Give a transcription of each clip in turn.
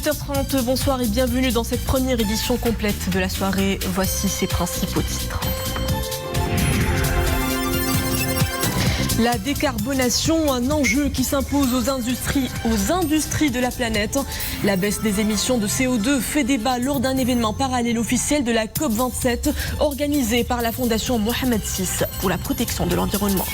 18h30, bonsoir et bienvenue dans cette première édition complète de la soirée. Voici ses principaux titres. La décarbonation, un enjeu qui s'impose aux industries de la planète. La baisse des émissions de CO2 fait débat lors d'un événement parallèle officiel de la COP27 organisé par la Fondation Mohamed VI pour la protection de l'environnement.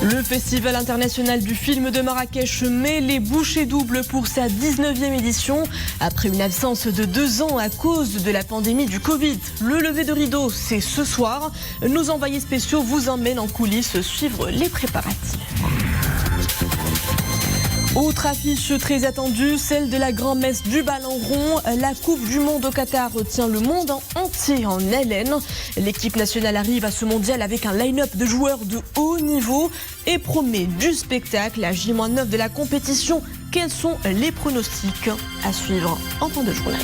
Le Festival international du film de Marrakech met les bouchées doubles pour sa 19e édition. Après une absence de 2 ans à cause de la pandémie du Covid, le lever de rideau, c'est ce soir. Nos envoyés spéciaux vous emmènent en coulisses suivre les préparatifs. Autre affiche très attendue, celle de la grand-messe du ballon rond. La Coupe du Monde au Qatar tient le monde entier en haleine. L'équipe nationale arrive à ce mondial avec un line-up de joueurs de haut niveau et promet du spectacle à J-9 de la compétition. Quels sont les pronostics à suivre en fin de journal?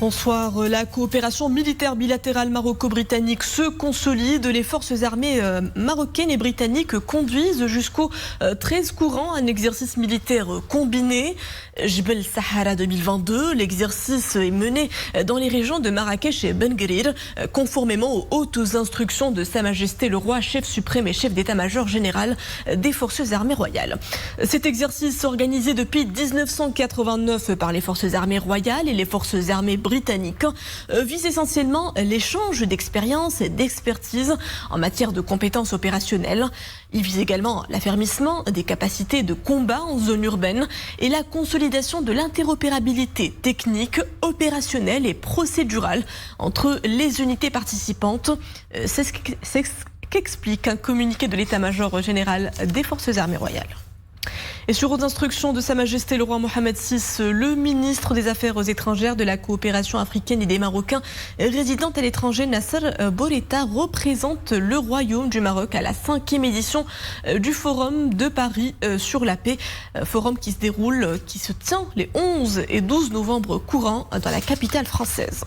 Bonsoir. La coopération militaire bilatérale maroco-britannique se consolide. Les forces armées marocaines et britanniques conduisent jusqu'au 13 courant un exercice militaire combiné. Jebel Sahara 2022. L'exercice est mené dans les régions de Marrakech et Ben Guerir, conformément aux hautes instructions de Sa Majesté le Roi, chef suprême et chef d'état-major général des forces armées royales. Cet exercice organisé depuis 1989 par les forces armées royales et les forces armées britannique vise essentiellement l'échange d'expériences et d'expertise en matière de compétences opérationnelles. Il vise également l'affermissement des capacités de combat en zone urbaine et la consolidation de l'interopérabilité technique, opérationnelle et procédurale entre les unités participantes. C'est ce qu'explique un communiqué de l'état-major général des forces armées royales. Et sur aux instructions de Sa Majesté le Roi Mohamed VI, le ministre des Affaires étrangères, de la coopération africaine et des Marocains résidant à l'étranger, Nasser Bourita, représente le Royaume du Maroc à la 5e édition du Forum de Paris sur la paix. Forum qui se tient les 11 et 12 novembre courants dans la capitale française.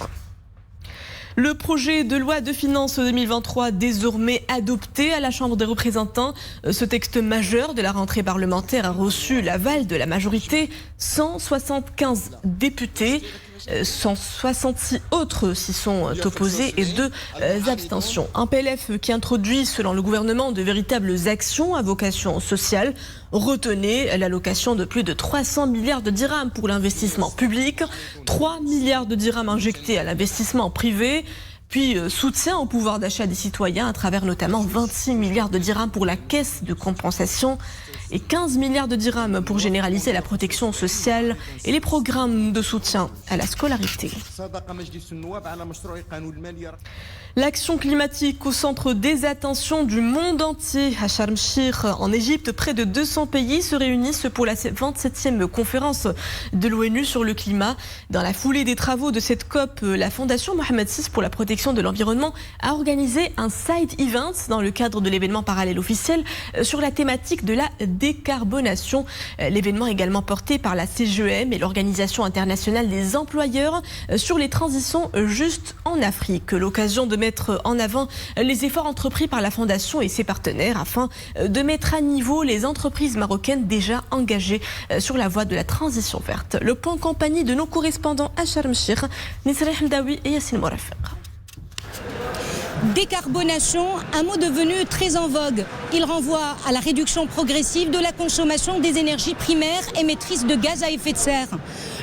Le projet de loi de finances 2023 désormais adopté à la Chambre des représentants. Ce texte majeur de la rentrée parlementaire a reçu l'aval de la majorité, 175 députés. 166 autres s'y sont opposés et 2 abstentions. Un PLF qui introduit, selon le gouvernement, de véritables actions à vocation sociale. Retenez l'allocation de plus de 300 milliards de dirhams pour l'investissement public, 3 milliards de dirhams injectés à l'investissement privé, puis soutien au pouvoir d'achat des citoyens à travers notamment 26 milliards de dirhams pour la caisse de compensation et 15 milliards de dirhams pour généraliser la protection sociale et les programmes de soutien à la scolarité. L'action climatique au centre des attentions du monde entier. À Sharm el-Sheikh, en Égypte, près de 200 pays se réunissent pour la 27e conférence de l'ONU sur le climat. Dans la foulée des travaux de cette COP, la Fondation Mohamed VI pour la protection de l'environnement a organisé un side event dans le cadre de l'événement parallèle officiel sur la thématique de la décarbonation. L'événement également porté par la CGEM et l'Organisation internationale des employeurs sur les transitions justes en Afrique. L'occasion de mettre en avant les efforts entrepris par la Fondation et ses partenaires afin de mettre à niveau les entreprises marocaines déjà engagées sur la voie de la transition verte. Le point en compagnie de nos correspondants à Sharm el-Sheikh, Nisreh Hamdaoui et Yassine Mourafaq. Décarbonation, un mot devenu très en vogue. Il renvoie à la réduction progressive de la consommation des énergies primaires émettrices de gaz à effet de serre.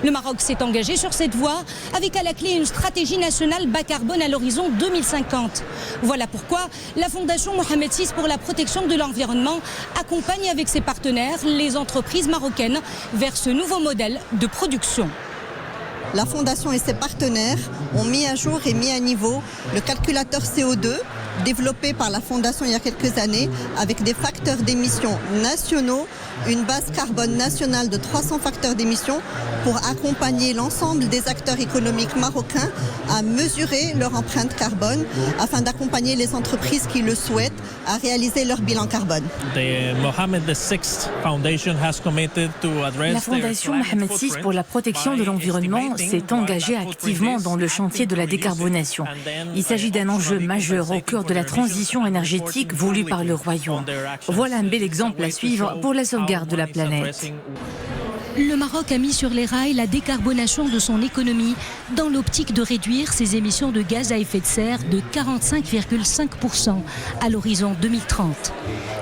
Le Maroc s'est engagé sur cette voie avec à la clé une stratégie nationale bas carbone à l'horizon 2050. Voilà pourquoi la Fondation Mohamed VI pour la protection de l'environnement accompagne avec ses partenaires les entreprises marocaines vers ce nouveau modèle de production. La Fondation et ses partenaires ont mis à jour et mis à niveau le calculateur CO2 développé par la Fondation il y a quelques années avec des facteurs d'émission nationaux, une base carbone nationale de 300 facteurs d'émission pour accompagner l'ensemble des acteurs économiques marocains à mesurer leur empreinte carbone afin d'accompagner les entreprises qui le souhaitent à réaliser leur bilan carbone. La Fondation Mohamed VI pour la protection de l'environnement s'est engagée activement dans le chantier de la décarbonation. Il s'agit d'un enjeu majeur au cœur de la transition énergétique voulue par le Royaume. Voilà un bel exemple à suivre pour la sauvegarde de la planète. Le Maroc a mis sur les rails la décarbonation de son économie dans l'optique de réduire ses émissions de gaz à effet de serre de 45,5% à l'horizon 2030.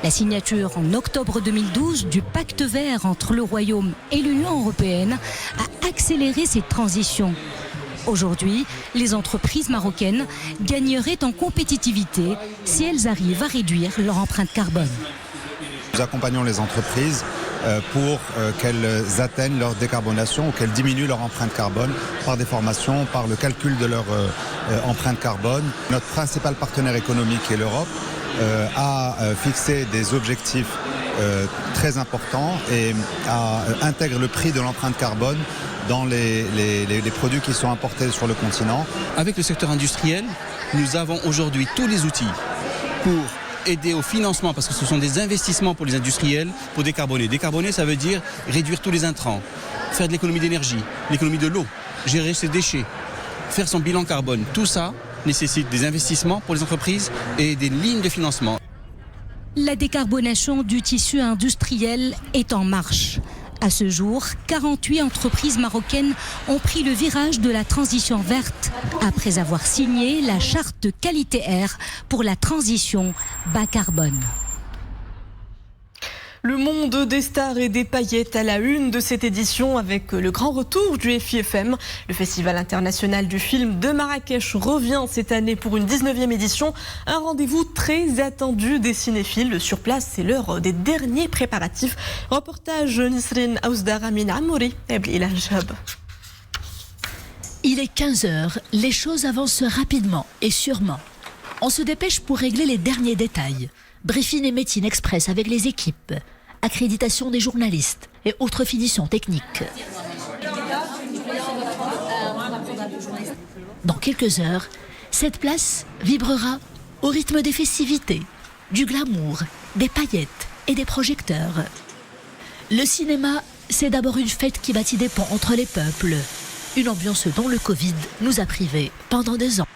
La signature en octobre 2012 du pacte vert entre le Royaume et l'Union européenne a accéléré cette transition. Aujourd'hui, les entreprises marocaines gagneraient en compétitivité si elles arrivent à réduire leur empreinte carbone. Nous accompagnons les entreprises pour qu'elles atteignent leur décarbonation ou qu'elles diminuent leur empreinte carbone par des formations, par le calcul de leur empreinte carbone. Notre principal partenaire économique, qui est l'Europe, a fixé des objectifs très importants et intègre le prix de l'empreinte carbone dans les produits qui sont importés sur le continent. Avec le secteur industriel, nous avons aujourd'hui tous les outils pour aider au financement, parce que ce sont des investissements pour les industriels, pour décarboner. Décarboner, ça veut dire réduire tous les intrants, faire de l'économie d'énergie, l'économie de l'eau, gérer ses déchets, faire son bilan carbone. Tout ça nécessite des investissements pour les entreprises et des lignes de financement. La décarbonation du tissu industriel est en marche. À ce jour, 48 entreprises marocaines ont pris le virage de la transition verte après avoir signé la charte de qualité air pour la transition bas carbone. Le monde des stars et des paillettes à la une de cette édition avec le grand retour du FIFM. Le Festival international du film de Marrakech revient cette année pour une 19e édition. Un rendez-vous très attendu des cinéphiles. Sur place, c'est l'heure des derniers préparatifs. Reportage Nisrine Aouzdar, Amin Amouri et Bilal Chab. Il est 15h, les choses avancent rapidement et sûrement. On se dépêche pour régler les derniers détails. Briefing et meeting express avec les équipes. Accréditation des journalistes et autres finitions techniques. Dans quelques heures, cette place vibrera au rythme des festivités, du glamour, des paillettes et des projecteurs. Le cinéma, c'est d'abord une fête qui bâtit des ponts entre les peuples. Une ambiance dont le Covid nous a privés pendant 2 ans.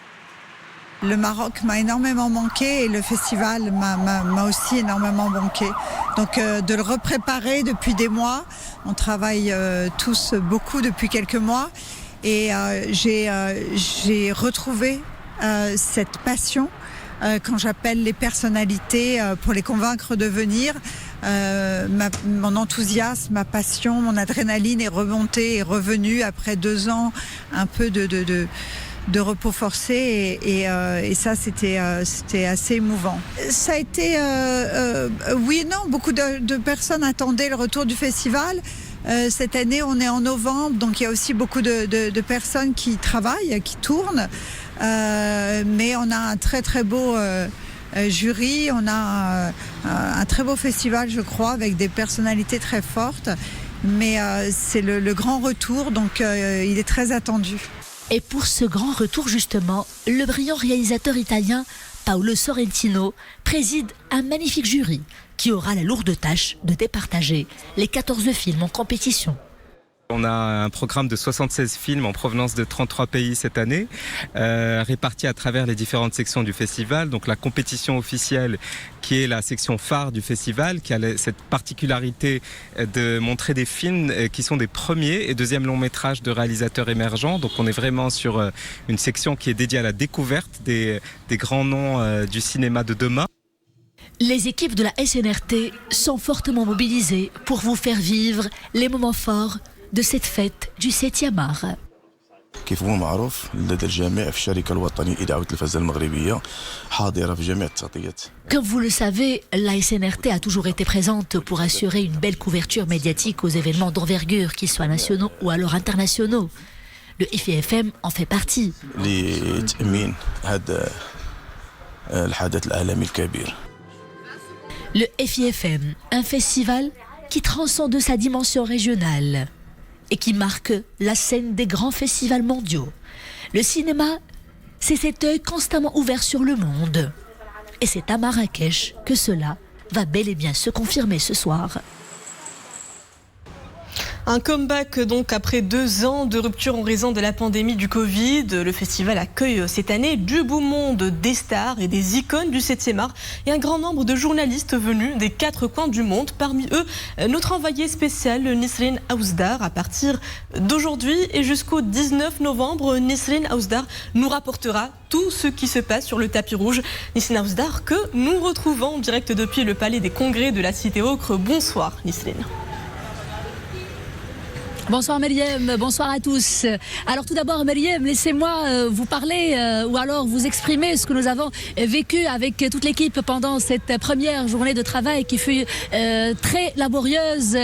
Le Maroc m'a énormément manqué et le festival m'a aussi énormément manqué. Donc de le repréparer depuis des mois, on travaille tous beaucoup depuis quelques mois et j'ai retrouvé cette passion quand j'appelle les personnalités pour les convaincre de venir. Mon enthousiasme, ma passion, mon adrénaline est remontée et revenue après 2 ans un peu de repos forcé et ça c'était assez émouvant. Ça a été oui et non, beaucoup de personnes attendaient le retour du festival. Cette année on est en novembre, donc il y a aussi beaucoup de personnes qui travaillent, qui tournent, mais on a un très très beau jury, on a un très beau festival je crois avec des personnalités très fortes, mais c'est le grand retour, donc il est très attendu. Et pour ce grand retour justement, le brillant réalisateur italien Paolo Sorrentino préside un magnifique jury qui aura la lourde tâche de départager les 14 films en compétition. On a un programme de 76 films en provenance de 33 pays cette année, répartis à travers les différentes sections du festival. Donc la compétition officielle, qui est la section phare du festival, qui a cette particularité de montrer des films qui sont des premiers et deuxième long métrage de réalisateurs émergents. Donc on est vraiment sur une section qui est dédiée à la découverte des grands noms du cinéma de demain. Les équipes de la SNRT sont fortement mobilisées pour vous faire vivre les moments forts de cette fête du 7e art. كيف هو معروف لدى الجميع في الشركة الوطنية لإذاعة التلفزة المغربية حاضرة في جميع التغطيات. Comme vous le savez, la SNRT a toujours été présente pour assurer une belle couverture médiatique aux événements d'envergure, qu'ils soient nationaux ou alors internationaux. Le FIFM en fait partie. لتأمين هذا الحدث العالمي الكبير. Le FIFM, un festival qui transcende sa dimension régionale et qui marque la scène des grands festivals mondiaux. Le cinéma, c'est cet œil constamment ouvert sur le monde. Et c'est à Marrakech que cela va bel et bien se confirmer ce soir. Un comeback donc après 2 ans de rupture en raison de la pandémie du Covid. Le festival accueille cette année du beau monde, des stars et des icônes du 7e art et un grand nombre de journalistes venus des 4 coins du monde. Parmi eux, notre envoyé spécial Nisrine Aouzdar. À partir d'aujourd'hui et jusqu'au 19 novembre, Nisrine Aouzdar nous rapportera tout ce qui se passe sur le tapis rouge. Nisrine Aouzdar que nous retrouvons en direct depuis le palais des congrès de la Cité Ocre. Bonsoir Nisrine. Bonsoir Meriem, bonsoir à tous. Alors tout d'abord Meriem, laissez-moi vous parler ou alors vous exprimer ce que nous avons vécu avec toute l'équipe pendant cette première journée de travail qui fut très laborieuse.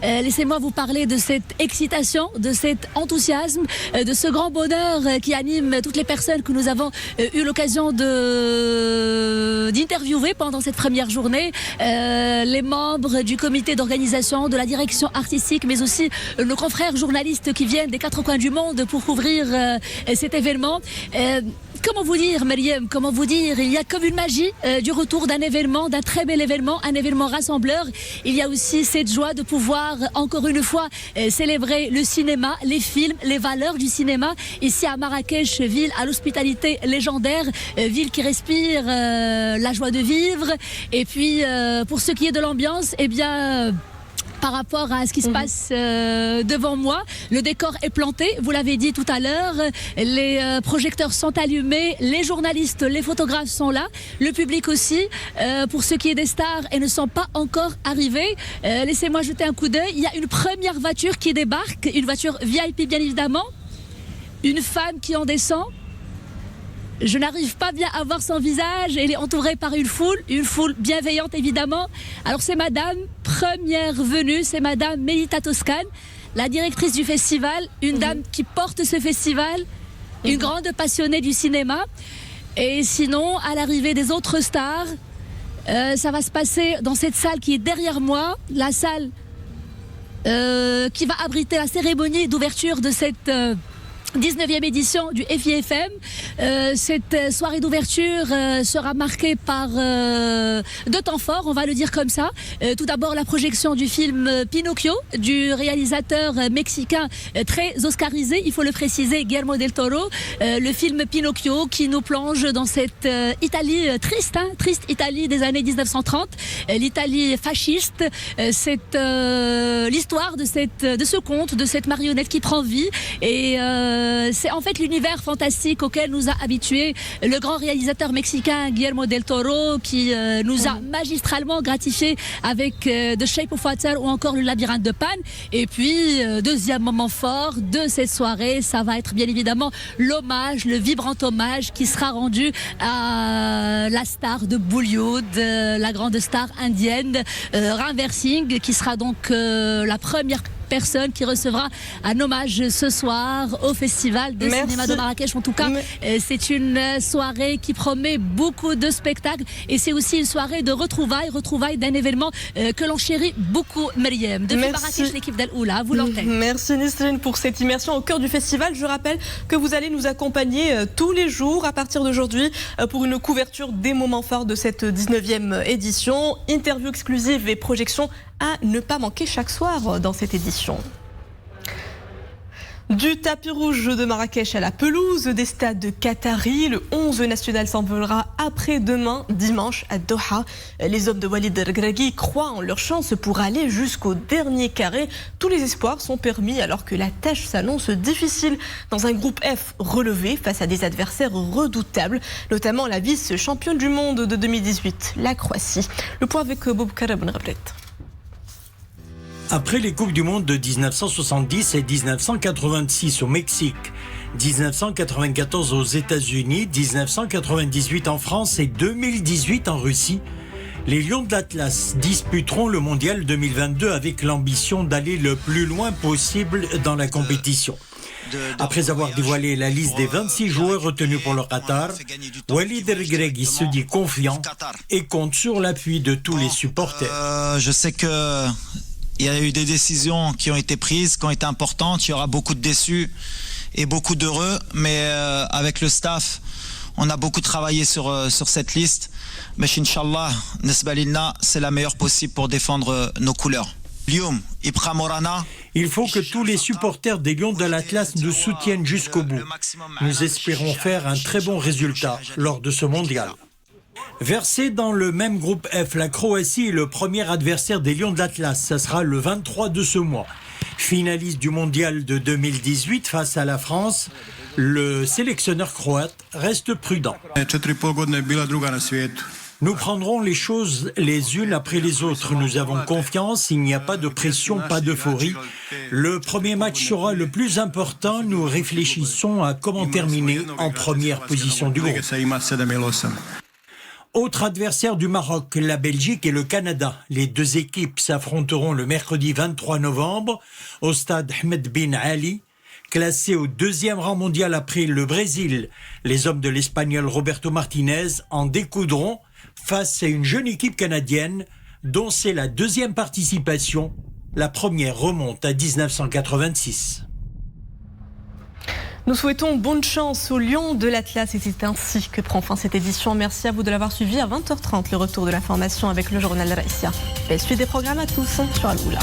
Laissez-moi vous parler de cette excitation, de cet enthousiasme, de ce grand bonheur qui anime toutes les personnes que nous avons eu l'occasion d'interviewer pendant cette première journée. Les membres du comité d'organisation, de la direction artistique, mais aussi nos frères journalistes qui viennent des 4 coins du monde pour couvrir cet événement. Comment vous dire, Meriem, comment vous dire, il y a comme une magie du retour d'un événement, d'un très bel événement, un événement rassembleur. Il y a aussi cette joie de pouvoir, encore une fois, célébrer le cinéma, les films, les valeurs du cinéma. Ici à Marrakech, ville à l'hospitalité légendaire, ville qui respire la joie de vivre. Et puis, pour ce qui est de l'ambiance, eh bien... par rapport à ce qui se passe devant moi. Le décor est planté, vous l'avez dit tout à l'heure. Les projecteurs sont allumés, les journalistes, les photographes sont là, le public aussi. Pour ce qui est des stars, elles ne sont pas encore arrivées. Laissez-moi jeter un coup d'œil. Il y a une première voiture qui débarque, une voiture VIP bien évidemment. Une femme qui en descend. Je n'arrive pas bien à voir son visage. Elle est entourée par une foule bienveillante évidemment. Alors c'est madame, première venue, c'est madame Melita Toscane, la directrice du festival, une dame qui porte ce festival, une grande passionnée du cinéma. Et sinon, à l'arrivée des autres stars, ça va se passer dans cette salle qui est derrière moi, la salle qui va abriter la cérémonie d'ouverture de cette... 19e édition du FIFM. Cette soirée d'ouverture sera marquée par 2 temps forts, on va le dire comme ça. Tout d'abord la projection du film Pinocchio du réalisateur mexicain très oscarisé, il faut le préciser, Guillermo del Toro. Le film Pinocchio qui nous plonge dans cette Italie triste, triste Italie des années 1930, l'Italie fasciste. C'est l'histoire de ce conte, de cette marionnette qui prend vie et c'est en fait l'univers fantastique auquel nous a habitués le grand réalisateur mexicain Guillermo del Toro qui nous a magistralement gratifié avec The Shape of Water ou encore Le Labyrinthe de Pan. Et puis, deuxième moment fort de cette soirée, ça va être bien évidemment l'hommage, le vibrant hommage qui sera rendu à la star de Bollywood, la grande star indienne, Ranveer Singh, qui sera donc la première personne qui recevra un hommage ce soir au Festival de cinéma de Marrakech. En tout cas, c'est une soirée qui promet beaucoup de spectacles et c'est aussi une soirée de retrouvailles d'un événement que l'on chérit beaucoup, Meriem. Depuis Marrakech, l'équipe d'Al Oula, vous l'antenne. Merci Nisrine pour cette immersion au cœur du festival. Je rappelle que vous allez nous accompagner tous les jours à partir d'aujourd'hui pour une couverture des moments forts de cette 19e édition. Interview exclusive et projections à ne pas manquer chaque soir dans cette édition. Du tapis rouge de Marrakech à la pelouse des stades qataris, le 11 national s'envolera après-demain, dimanche, à Doha. Les hommes de Walid Regragui croient en leur chance pour aller jusqu'au dernier carré. Tous les espoirs sont permis alors que la tâche s'annonce difficile dans un groupe F relevé face à des adversaires redoutables, notamment la vice-championne du monde de 2018, la Croatie. Le point avec Boubacar Benrablet. Après les Coupes du Monde de 1970 et 1986 au Mexique, 1994 aux États-Unis, 1998 en France et 2018 en Russie, les Lions de l'Atlas disputeront le Mondial 2022 avec l'ambition d'aller le plus loin possible dans la compétition. Après avoir dévoilé la liste des 26 joueurs retenus pour le Qatar, Walid Regragui se dit confiant et compte sur l'appui de tous les supporters. Je sais que il y a eu des décisions qui ont été prises, qui ont été importantes. Il y aura beaucoup de déçus et beaucoup d'heureux. Mais avec le staff, on a beaucoup travaillé sur cette liste. Mais Inch'Allah, Nesbalilna, c'est la meilleure possible pour défendre nos couleurs. Il faut que tous les supporters des Lions de l'Atlas nous soutiennent jusqu'au bout. Nous espérons faire un très bon résultat lors de ce mondial. Versé dans le même groupe F, la Croatie est le premier adversaire des Lions de l'Atlas. Ça sera le 23 de ce mois. Finaliste du mondial de 2018 face à la France, le sélectionneur croate reste prudent. Nous prendrons les choses les unes après les autres. Nous avons confiance, il n'y a pas de pression, pas d'euphorie. Le premier match sera le plus important. Nous réfléchissons à comment terminer en première position du groupe. Autre adversaire du Maroc, la Belgique et le Canada. Les deux équipes s'affronteront le mercredi 23 novembre au stade Ahmed Ben Ali. Classé au deuxième rang mondial après le Brésil, les hommes de l'Espagnol Roberto Martinez en découdront face à une jeune équipe canadienne dont c'est la deuxième participation. La première remonte à 1986. Nous souhaitons bonne chance aux Lions de l'Atlas et c'est ainsi que prend fin cette édition. Merci à vous de l'avoir suivi. À 20h30, le retour de l'information avec le journal Raïsia. Suite des programmes à tous sur Al-Oula.